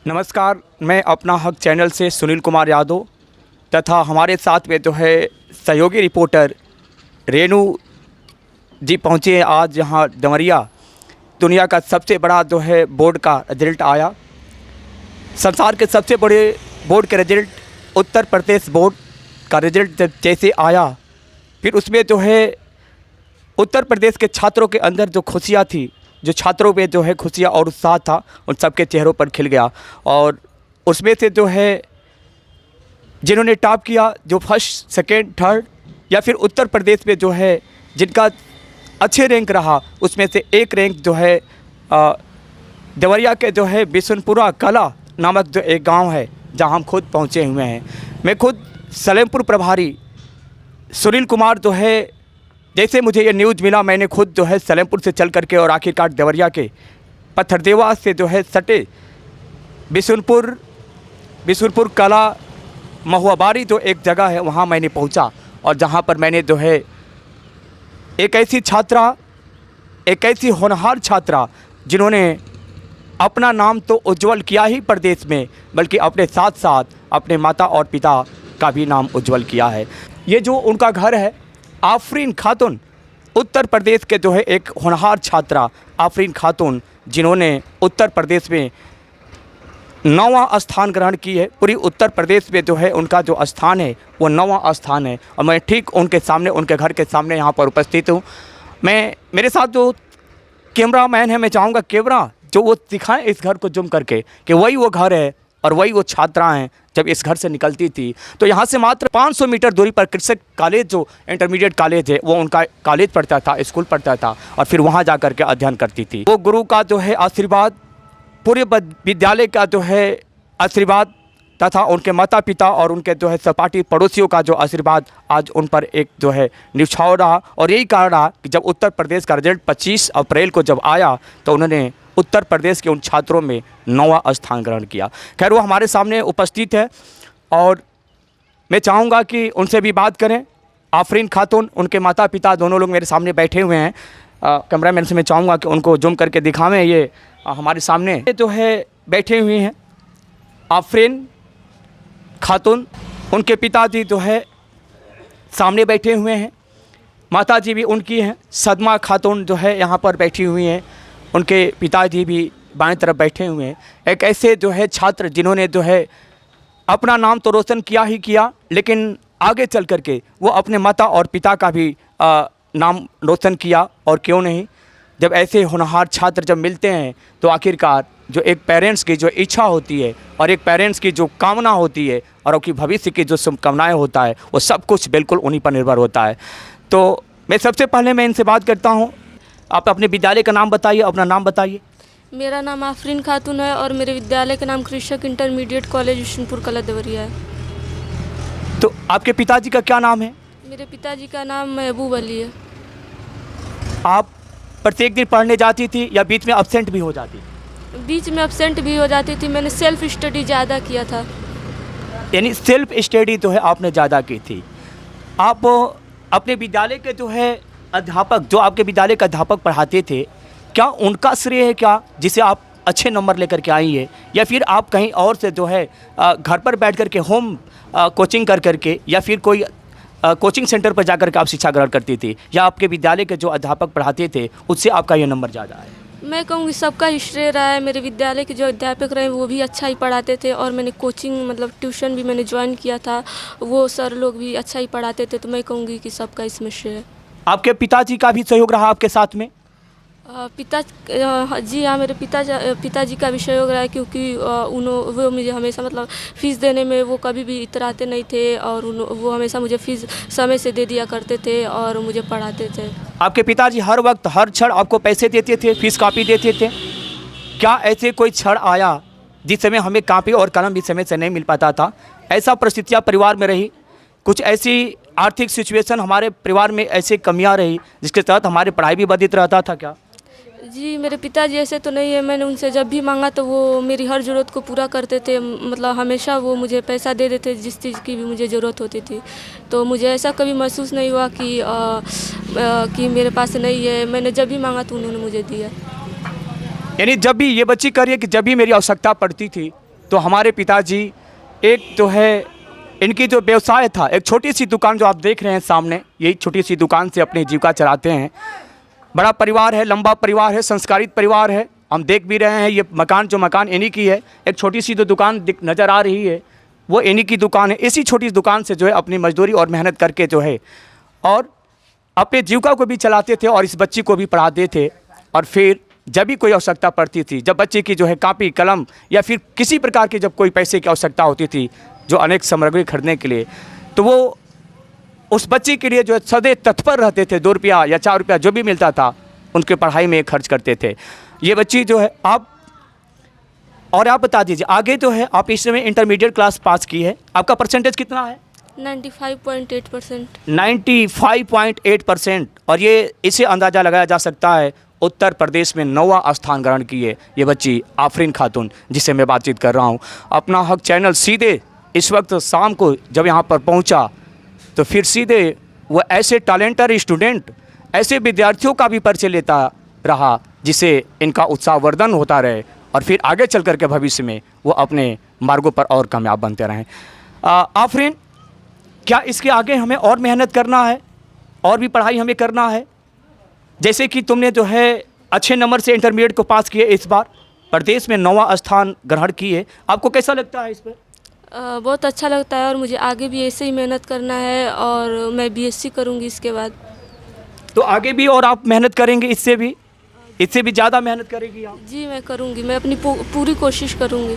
नमस्कार, मैं अपना हक चैनल से सुनील कुमार यादव तथा हमारे साथ में जो है सहयोगी रिपोर्टर रेणु जी पहुँचे हैं आज यहाँ डमरिया। दुनिया का सबसे बड़ा जो है बोर्ड का रिजल्ट आया। संसार के सबसे बड़े बोर्ड के रिजल्ट उत्तर प्रदेश बोर्ड का रिजल्ट जब जैसे आया, फिर उसमें जो है उत्तर प्रदेश के छात्रों के अंदर जो खुशियाँ थी, जो छात्रों में जो है खुशियाँ और उत्साह था, उन सबके चेहरों पर खिल गया। और उसमें से जो है जिन्होंने टॉप किया, जो फर्स्ट सेकेंड थर्ड या फिर उत्तर प्रदेश में जो है जिनका अच्छे रैंक रहा, उसमें से एक रैंक जो है देवरिया के जो है बिशनपुरा कला नामक जो एक गांव है जहां हम खुद पहुंचे हुए हैं। मैं खुद सलेमपुर प्रभारी सुनील कुमार जो है, जैसे मुझे ये न्यूज़ मिला, मैंने खुद जो है सलेमपुर से चल करके और आखिरकार देवरिया के पत्थरदेवा से जो है सटे बिशनपुर कला महुआबारी जो एक जगह है, वहाँ मैंने पहुँचा। और जहाँ पर मैंने जो है एक ऐसी होनहार छात्रा जिन्होंने अपना नाम तो उज्जवल किया ही प्रदेश में, बल्कि अपने साथ साथ अपने माता और पिता का भी नाम उज्जवल किया है। ये जो उनका घर है, आफरीन खातून, उत्तर प्रदेश के जो है एक होनहार छात्रा आफरीन खातून, जिन्होंने उत्तर प्रदेश में 9वां स्थान ग्रहण की है। पूरी उत्तर प्रदेश में जो है उनका जो स्थान है वो 9वां स्थान है। और मैं ठीक उनके सामने, उनके घर के सामने यहाँ पर उपस्थित हूँ। मेरे साथ जो कैमरामैन है, मैं चाहूँगा कैमरा जो वो दिखाएं इस घर को जूम करके कि वही वो घर है और वही वो छात्राएं हैं जब इस घर से निकलती थी। तो यहाँ से मात्र 500 मीटर दूरी पर कृषक कॉलेज, जो इंटरमीडिएट कॉलेज है, वो उनका कॉलेज पढ़ता था, स्कूल पढ़ता था और फिर वहाँ जा कर के अध्ययन करती थी। वो गुरु का जो है आशीर्वाद, पूरे विद्यालय का जो है आशीर्वाद तथा उनके माता पिता और उनके जो है सहपाठी पड़ोसियों का जो आशीर्वाद आज उन पर एक जो है निछाव रहा। और यही कारण रहा कि जब उत्तर प्रदेश का रिजल्ट 25 अप्रैल को जब आया तो उन्होंने उत्तर प्रदेश के उन छात्रों में 9वां स्थान ग्रहण किया। खैर, वो हमारे सामने उपस्थित है और मैं चाहूँगा कि उनसे भी बात करें। आफरीन खातून, उनके माता पिता दोनों लोग मेरे सामने बैठे हुए हैं। कैमरामैन से मैं चाहूँगा कि उनको जूम करके दिखावें। ये हमारे सामने जो है बैठे हुए हैं आफरीन खातून, उनके पिताजी जो है सामने बैठे हुए हैं, माताजी भी उनकी हैं सदमा खातून जो है यहाँ पर बैठी हुई हैं, उनके पिताजी भी बाएं तरफ बैठे हुए हैं। एक ऐसे जो है छात्र जिन्होंने जो है अपना नाम तो रोशन किया ही किया, लेकिन आगे चल करके वो अपने माता और पिता का भी नाम रोशन किया। और क्यों नहीं, जब ऐसे होनहार छात्र जब मिलते हैं तो आखिरकार जो एक पेरेंट्स की जो इच्छा होती है और एक पेरेंट्स की जो कामना होती है और उनकी भविष्य की जो शुभकामनाएँ होता है, वो सब कुछ बिल्कुल उन्हीं पर निर्भर होता है। तो मैं सबसे पहले मैं इनसे बात करता हूँ। आप अपने विद्यालय का नाम बताइए, अपना नाम बताइए। मेरा नाम आफरीन खातून है और मेरे विद्यालय का नाम कृषक इंटरमीडिएट कॉलेज बिशनपुर कला देवरिया है। तो आपके पिताजी का क्या नाम है? मेरे पिताजी का नाम महबूब अली है। आप प्रत्येक दिन पढ़ने जाती थी या बीच में अब्सेंट भी हो जाती? बीच में अब्सेंट भी हो जाती थी। मैंने सेल्फ स्टडी ज़्यादा किया था। यानी सेल्फ स्टडी जो है आपने ज़्यादा की थी। आप अपने विद्यालय के जो है अध्यापक, जो आपके विद्यालय का अध्यापक पढ़ाते थे, क्या उनका श्रेय है क्या जिसे आप अच्छे नंबर लेकर के आई है, या फिर आप कहीं और से जो है घर पर बैठ कर के होम कोचिंग कर करके या फिर कोई कोचिंग सेंटर पर जाकर के आप शिक्षा ग्रहण करती थी, या आपके विद्यालय के जो अध्यापक पढ़ाते थे उससे आपका ये नंबर ज़्यादा है? मैं कहूँगी सबका ही श्रेय रहा है। मेरे विद्यालय के जो अध्यापक रहे वो भी अच्छा ही पढ़ाते थे और मैंने कोचिंग मतलब ट्यूशन भी मैंने ज्वाइन किया था, वो सर लोग भी अच्छा ही पढ़ाते थे। तो मैं कहूँगी कि सबका इसमें श्रेय है। आपके पिताजी का भी सहयोग रहा आपके साथ में? जी हाँ, मेरे पिताजी का भी सहयोग रहा है, क्योंकि वो मुझे हमेशा मतलब फ़ीस देने में वो कभी भी इतराते नहीं थे और वो हमेशा मुझे फ़ीस समय से दे दिया करते थे और मुझे पढ़ाते थे। आपके पिताजी हर वक्त हर क्षण आपको पैसे देते थे, फीस कॉपी देते थे? क्या ऐसे कोई क्षण आया जिस समय हमें कॉपी और कलम भी समय से नहीं मिल पाता था? ऐसा परिस्थितियाँ परिवार में रही, कुछ ऐसी आर्थिक सिचुएशन हमारे परिवार में ऐसे कमियाँ रही जिसके तहत हमारी पढ़ाई भी बाधित रहता था क्या? जी, मेरे पिताजी ऐसे तो नहीं है। मैंने उनसे जब भी मांगा तो वो मेरी हर ज़रूरत को पूरा करते थे। मतलब हमेशा वो मुझे पैसा दे देते जिस चीज़ की भी मुझे ज़रूरत होती थी। तो मुझे ऐसा कभी महसूस नहीं हुआ कि मेरे पास नहीं है। मैंने जब भी मांगा तो उन्होंने मुझे दिया। यानी जब भी ये बच्ची कह रही है कि जब भी मेरी आवश्यकता पड़ती थी तो हमारे पिताजी एक तो है इनकी जो व्यवसाय था, एक छोटी सी दुकान जो आप देख रहे हैं सामने, यही छोटी सी दुकान से अपनी जीविका चलाते हैं। बड़ा परिवार है, लंबा परिवार है, संस्कारित परिवार है। हम देख भी रहे हैं ये मकान इन्हीं की है। एक छोटी सी जो दुकान नज़र आ रही है वो इन्हीं की दुकान है। इसी छोटी सी दुकान से जो है अपनी मजदूरी और मेहनत करके जो है और अपने जीविका को भी चलाते थे और इस बच्ची को भी पढ़ाते थे। और फिर जब भी कोई आवश्यकता पड़ती थी, जब बच्चे की जो है कापी कलम या फिर किसी प्रकार की जब कोई पैसे की आवश्यकता होती थी, जो अनेक सामग्री खरीदने के लिए, तो वो उस बच्चे के लिए जो है सदैव तत्पर रहते थे। 2 रुपया या 4 रुपया जो भी मिलता था उनके पढ़ाई में खर्च करते थे। ये बच्ची जो है आप बता दीजिए आगे जो है आप इस समय इंटरमीडिएट क्लास पास की है, आपका परसेंटेज कितना है? 95.8%। 95.8%। और ये इसे अंदाज़ा लगाया जा सकता है उत्तर प्रदेश में 9वां स्थान ग्रहण की है ये बच्ची आफरीन खातून, जिससे मैं बातचीत कर रहा हूँ। अपना हक चैनल सीधे इस वक्त शाम को जब यहाँ पर पहुँचा तो फिर सीधे वो ऐसे टैलेंटेड स्टूडेंट, ऐसे विद्यार्थियों का भी परिचय लेता रहा जिससे इनका उत्साहवर्धन होता रहे और फिर आगे चल कर के भविष्य में वो अपने मार्गों पर और कामयाब बनते रहें। आफरीन, क्या इसके आगे हमें और मेहनत करना है और भी पढ़ाई हमें करना है? जैसे कि तुमने जो है अच्छे नंबर से इंटरमीडिएट को पास किए, इस बार प्रदेश में 9वां स्थान ग्रहण किए, आपको कैसा लगता है इस पर? बहुत अच्छा लगता है और मुझे आगे भी ऐसे ही मेहनत करना है और मैं बीएससी करूँगी इसके बाद। तो आगे भी और आप मेहनत करेंगे, इससे भी ज़्यादा मेहनत करेगी आप? जी मैं करूँगी, मैं अपनी पूरी कोशिश करूँगी।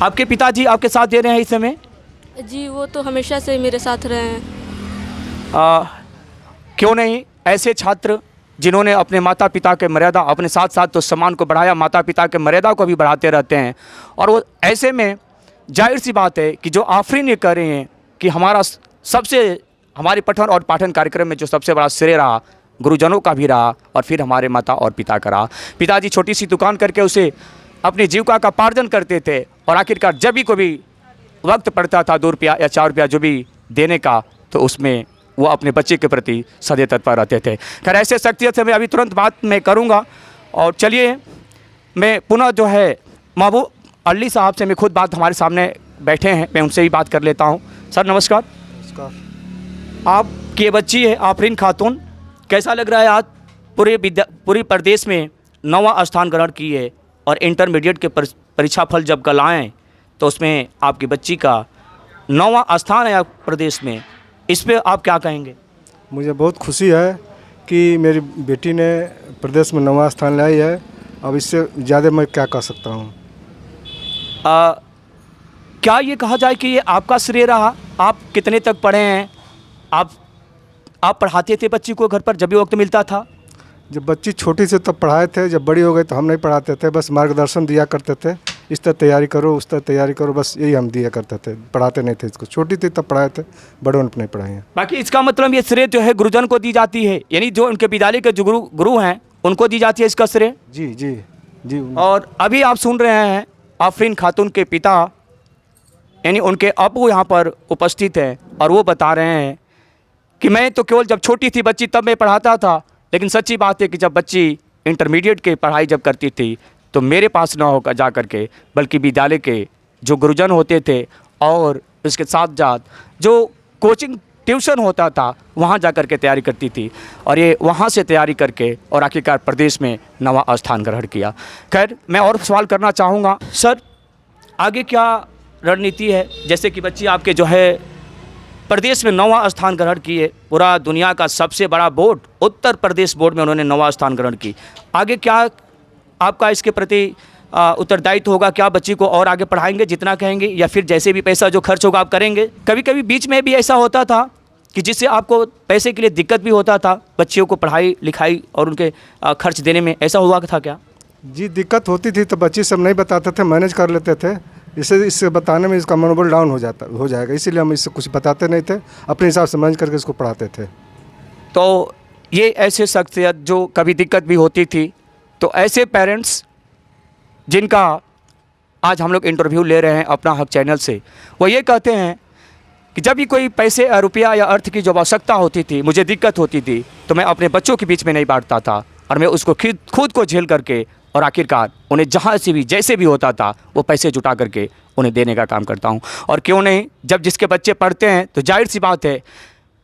आपके पिताजी आपके साथ दे रहे हैं इस समय? जी वो तो हमेशा से मेरे साथ रहे हैं। क्यों नहीं, ऐसे छात्र जिन्होंने अपने माता पिता के मर्यादा, अपने साथ साथ तो सम्मान को बढ़ाया, माता पिता के मर्यादा को भी बढ़ाते रहते हैं। और वो ऐसे में जाहिर सी बात है कि जो आफरीन ये कर रहे हैं कि हमारे पठन और पाठन कार्यक्रम में जो सबसे बड़ा श्रेय रहा गुरुजनों का भी रहा और फिर हमारे माता और पिता का रहा। पिताजी छोटी सी दुकान करके उसे अपनी जीविका का पार्जन करते थे और आखिरकार जब भी कोई वक्त पड़ता था 2 रुपया या 4 रुपया जो भी देने का, तो उसमें वो अपने बच्चे के प्रति सदैव तत्पर रहते थे। खैर ऐसे शख्सियत से मैं अभी तुरंत बात मैं करूँगा। और चलिए मैं पुनः जो है महबूब अली साहब से मैं खुद बात, हमारे सामने बैठे हैं, मैं उनसे ही बात कर लेता हूँ। सर नमस्कार। नमस्कार। आपकी ये बच्ची है आफरीन खातून, कैसा लग रहा है आज पूरे प्रदेश में 9वां स्थान ग्रहण की है और इंटरमीडिएट के परीक्षा फल जब कल आएँ तो उसमें आपकी बच्ची का 9वां स्थान है प्रदेश में, इस पर आप क्या कहेंगे? मुझे बहुत खुशी है कि मेरी बेटी ने प्रदेश में 9वां स्थान लाई है। अब इससे ज़्यादा मैं क्या कह सकता हूँ? क्या ये कहा जाए कि ये आपका श्रेय रहा? आप कितने तक पढ़े हैं? आप पढ़ाते थे बच्ची को घर पर जब भी वक्त मिलता था? जब बच्ची छोटी से तब पढ़ाए थे, जब बड़ी हो गई तो हम नहीं पढ़ाते थे, बस मार्गदर्शन दिया करते थे, इस तरह तैयारी करो उस तरह तैयारी करो, बस यही हम दिया करते थे, पढ़ाते नहीं थे इसको। छोटी थी तब पढ़ाए थे, बड़े उन पर नहीं पढ़ाए हैं। बाकी इसका मतलब ये श्रेय जो है गुरुजन को दी जाती है, यानी जो उनके विद्यालय के जो गुरु हैं उनको दी जाती है इसका श्रेय? जी जी जी। और अभी आप सुन रहे हैं आफरीन खातून के पिता यानी उनके अबू यहाँ पर उपस्थित हैं और वो बता रहे हैं कि मैं तो केवल जब छोटी थी बच्ची तब मैं पढ़ाता था, लेकिन सच्ची बात है कि जब बच्ची इंटरमीडिएट की पढ़ाई जब करती थी तो मेरे पास ना होकर जा कर के, बल्कि विद्यालय के जो गुरुजन होते थे और इसके साथ साथ जो कोचिंग ट्यूशन होता था वहाँ जा कर के तैयारी करती थी और ये वहाँ से तैयारी करके और आखिरकार प्रदेश में 9वां स्थान ग्रहण किया। खैर मैं और सवाल करना चाहूँगा सर, आगे क्या रणनीति है? जैसे कि बच्ची आपके जो है प्रदेश में 9वां स्थान ग्रहण किए, पूरा दुनिया का सबसे बड़ा बोर्ड उत्तर प्रदेश बोर्ड में उन्होंने 9वां स्थान ग्रहण की, आगे क्या आपका इसके प्रति उत्तरदायित्व होगा? क्या बच्ची को और आगे पढ़ाएंगे जितना कहेंगे या फिर जैसे भी पैसा जो खर्च होगा आप करेंगे? कभी कभी बीच में भी ऐसा होता था कि जिससे आपको पैसे के लिए दिक्कत भी होता था बच्चियों को पढ़ाई लिखाई और उनके खर्च देने में, ऐसा हुआ था क्या? जी दिक्कत होती थी तो बच्ची सब नहीं बताते थे, मैनेज कर लेते थे। इससे बताने में इसका मनोबल डाउन हो जाएगा, इसीलिए हम इससे कुछ बताते नहीं थे, अपने हिसाब से मैनेज करके इसको पढ़ाते थे। तो ये ऐसे शख्सियत जो कभी दिक्कत भी होती थी, तो ऐसे पेरेंट्स जिनका आज हम लोग इंटरव्यू ले रहे हैं अपना हक चैनल से, वो ये कहते हैं कि जब भी कोई पैसे या रुपया या अर्थ की जो आवश्यकता होती थी, मुझे दिक्कत होती थी, तो मैं अपने बच्चों के बीच में नहीं बांटता था और मैं उसको खुद को झेल करके और आखिरकार उन्हें जहाँ से भी जैसे भी होता था वो पैसे जुटा करके उन्हें देने का काम करता हूँ। और क्यों नहीं, जब जिसके बच्चे पढ़ते हैं तो जाहिर सी बात है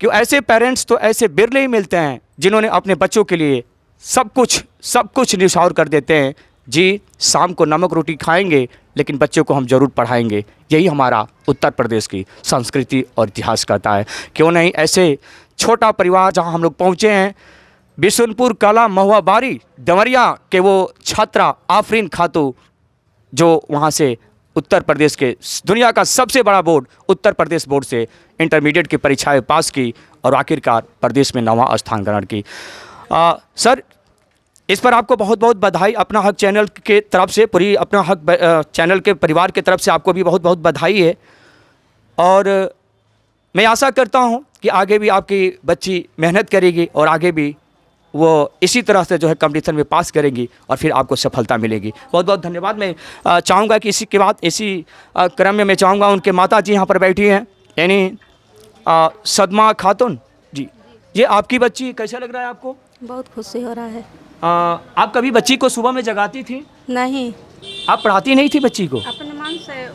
कि ऐसे पेरेंट्स तो ऐसे बिरले ही मिलते हैं जिन्होंने अपने बच्चों के लिए सब कुछ न्यौछावर कर देते हैं। जी, शाम को नमक रोटी खाएंगे लेकिन बच्चों को हम ज़रूर पढ़ाएंगे। यही हमारा उत्तर प्रदेश की संस्कृति और इतिहास कहता है। क्यों नहीं, ऐसे छोटा परिवार जहां हम लोग पहुंचे हैं, बिशुनपुर कला महुआ बारी देवरिया के वो छात्रा आफरीन खातून जो वहां से उत्तर प्रदेश के दुनिया का सबसे बड़ा बोर्ड उत्तर प्रदेश बोर्ड से इंटरमीडिएट की परीक्षाएं पास की और आखिरकार प्रदेश में 9वां स्थान ग्रहण की। सर, इस पर आपको बहुत बहुत बधाई। अपना हक चैनल के तरफ से, पूरी अपना हक चैनल के परिवार के तरफ से आपको भी बहुत बहुत बधाई है। और मैं आशा करता हूं कि आगे भी आपकी बच्ची मेहनत करेगी और आगे भी वो इसी तरह से जो है कंपटीशन में पास करेंगी और फिर आपको सफलता मिलेगी। बहुत बहुत धन्यवाद। मैं चाहूँगा कि इसी के बाद इसी क्रम में मैं चाहूँगा उनके माता जी यहाँ पर बैठी हैं, यानी सदमा खातून जी। ये आपकी बच्ची, कैसा लग रहा है आपको? बहुत खुशी हो रहा है। आप कभी बच्ची को सुबह में जगाती थी? नहीं, आप पढ़ाती नहीं थी बच्ची को? अपने मन से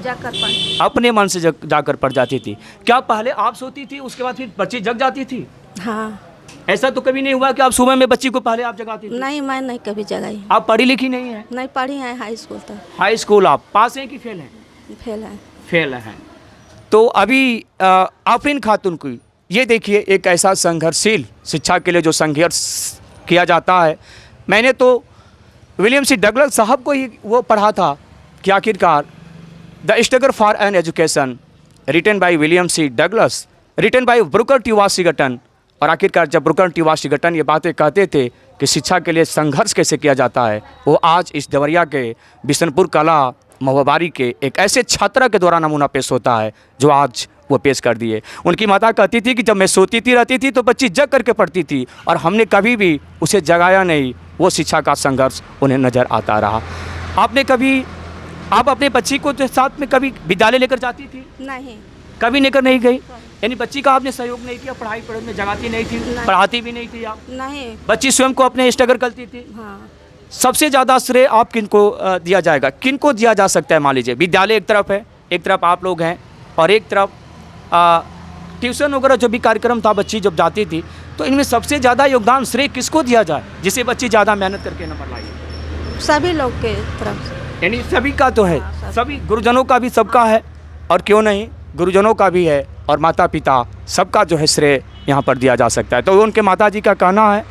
जाकर पढ़। अपने मन से जाकर पढ़ जाती थी। क्या पहले आप सोती थी उसके बाद फिर बच्ची जग जाती थी? हाँ। ऐसा तो कभी नहीं हुआ कि आप सुबह में बच्ची को पहले आप जगाती थी? नहीं, मैं नहीं कभी जगाई। आप पढ़ी लिखी नहीं है? नहीं पढ़ी है, हाई स्कूल तक। हाई स्कूल आप पास हैं कि फेल हैं? फेल है। फेल हैं। तो अभी आफरीन खातून की ये देखिए, एक ऐसा संघर्षशील शिक्षा के लिए जो संघर्ष किया जाता है। मैंने तो विलियम सी डगलस साहब को ही वो पढ़ा था कि आखिरकार the struggle for an education written by William C Douglas, written by Booker T Washington. और आखिरकार जब ब्रूकर टी वाशिंगटन ये बातें कहते थे कि शिक्षा के लिए संघर्ष कैसे किया जाता है, वो आज इस देवरिया के बिशनपुर कला महुआबारी के एक ऐसे छात्रा के द्वारा नमूना पेश होता है जो आज वो पेश कर दिए। उनकी माता कहती थी कि जब मैं सोती थी रहती थी तो बच्ची जग करके पढ़ती थी और हमने कभी भी उसे जगाया नहीं। वो शिक्षा का संघर्ष उन्हें नज़र आता रहा। आपने कभी, आप अपने बच्ची को साथ में कभी विद्यालय लेकर जाती थी? नहीं, कभी लेकर नहीं गई? यानी बच्ची का आपने सहयोग नहीं किया, पढ़ाई पढ़ाई में जगाती नहीं थी, पढ़ाती भी नहीं थी आप? नहीं। बच्ची स्वयं को अपने स्ट्रगल करती थी? हाँ। सबसे ज़्यादा श्रेय आप किनको दिया जाएगा, किनको दिया जा सकता है? मान लीजिए विद्यालय एक तरफ है, एक तरफ आप लोग हैं और एक तरफ ट्यूशन वगैरह जो भी कार्यक्रम था बच्ची जब जाती थी, तो इनमें सबसे ज़्यादा योगदान श्रेय किसको दिया जाए जिसे बच्ची ज़्यादा मेहनत करके नंबर लाई? सभी लोग के तरफ से। यानी सभी का तो है, सभी गुरुजनों का भी सबका है, और क्यों नहीं गुरुजनों का भी है और माता पिता सबका जो है श्रेय यहाँ पर दिया जा सकता है। तो उनके माता जी का कहना है।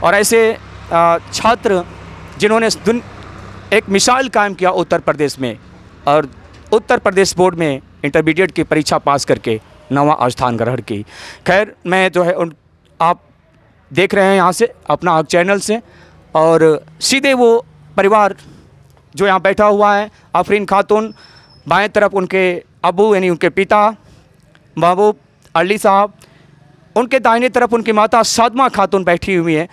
और ऐसे छात्र जिन्होंने एक मिसाल कायम किया उत्तर प्रदेश में और उत्तर प्रदेश बोर्ड में इंटरमीडिएट की परीक्षा पास करके 9वां स्थान ग्रहण की। खैर, मैं जो है आप देख रहे हैं यहाँ से अपना हक चैनल से, और सीधे वो परिवार जो यहाँ बैठा हुआ है, आफरीन खातून, बाएं तरफ उनके अबू यानी उनके पिता महबूब अली साहब, उनके दाहिने तरफ उनकी माता सदमा खातून बैठी हुई है।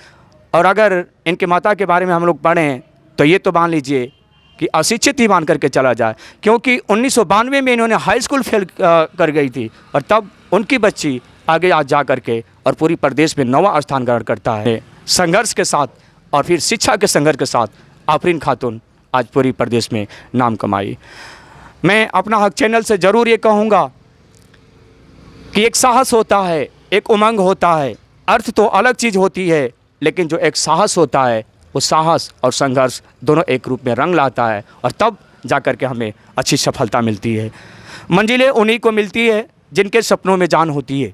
और अगर इनके माता के बारे में हम लोग पढ़ें तो ये तो मान लीजिए कि अशिक्षित ही मान करके चला जाए, क्योंकि 1992 में इन्होंने हाई स्कूल फेल कर गई थी और तब उनकी बच्ची आगे आज जा करके और पूरी प्रदेश में 9वां स्थान ग्रहण करता है। संघर्ष के साथ और फिर शिक्षा के संघर्ष के साथ आफरीन खातून आज पूरी प्रदेश में नाम कमाई। मैं अपना हक चैनल से ज़रूर ये कहूँगा कि एक साहस होता है, एक उमंग होता है, अर्थ तो अलग चीज़ होती है, लेकिन जो एक साहस होता है वो साहस और संघर्ष दोनों एक रूप में रंग लाता है और तब जा कर के हमें अच्छी सफलता मिलती है। मंजिलें उन्हीं को मिलती है जिनके सपनों में जान होती है,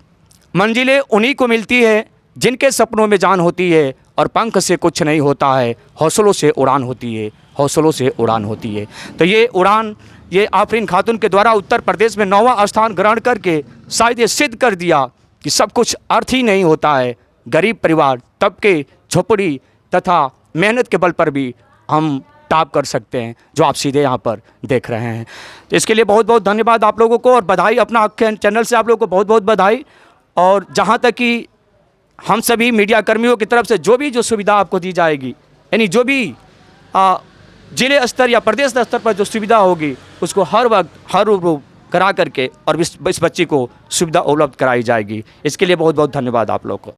मंजिलें उन्हीं को मिलती है जिनके सपनों में जान होती है, और पंख से कुछ नहीं होता है, हौसलों से उड़ान होती है, हौसलों से उड़ान होती है। तो ये उड़ान ये आफरीन खातून के द्वारा उत्तर प्रदेश में 9वां स्थान ग्रहण करके शायद ये सिद्ध कर दिया कि सब कुछ अर्थ ही नहीं होता है। गरीब परिवार, तबके, झोपड़ी तथा मेहनत के बल पर भी हम टॉप कर सकते हैं, जो आप सीधे यहाँ पर देख रहे हैं। तो इसके लिए बहुत बहुत धन्यवाद आप लोगों को और बधाई, अपना हक चैनल से आप लोगों को बहुत बहुत बधाई। और जहाँ तक कि हम सभी मीडिया कर्मियों की तरफ से जो सुविधा आपको दी जाएगी, यानी जो भी जिले स्तर या प्रदेश स्तर पर जो सुविधा होगी उसको हर वक्त हर रूप करा करके और इस बच्ची को सुविधा उपलब्ध कराई जाएगी। इसके लिए बहुत बहुत धन्यवाद आप लोग को।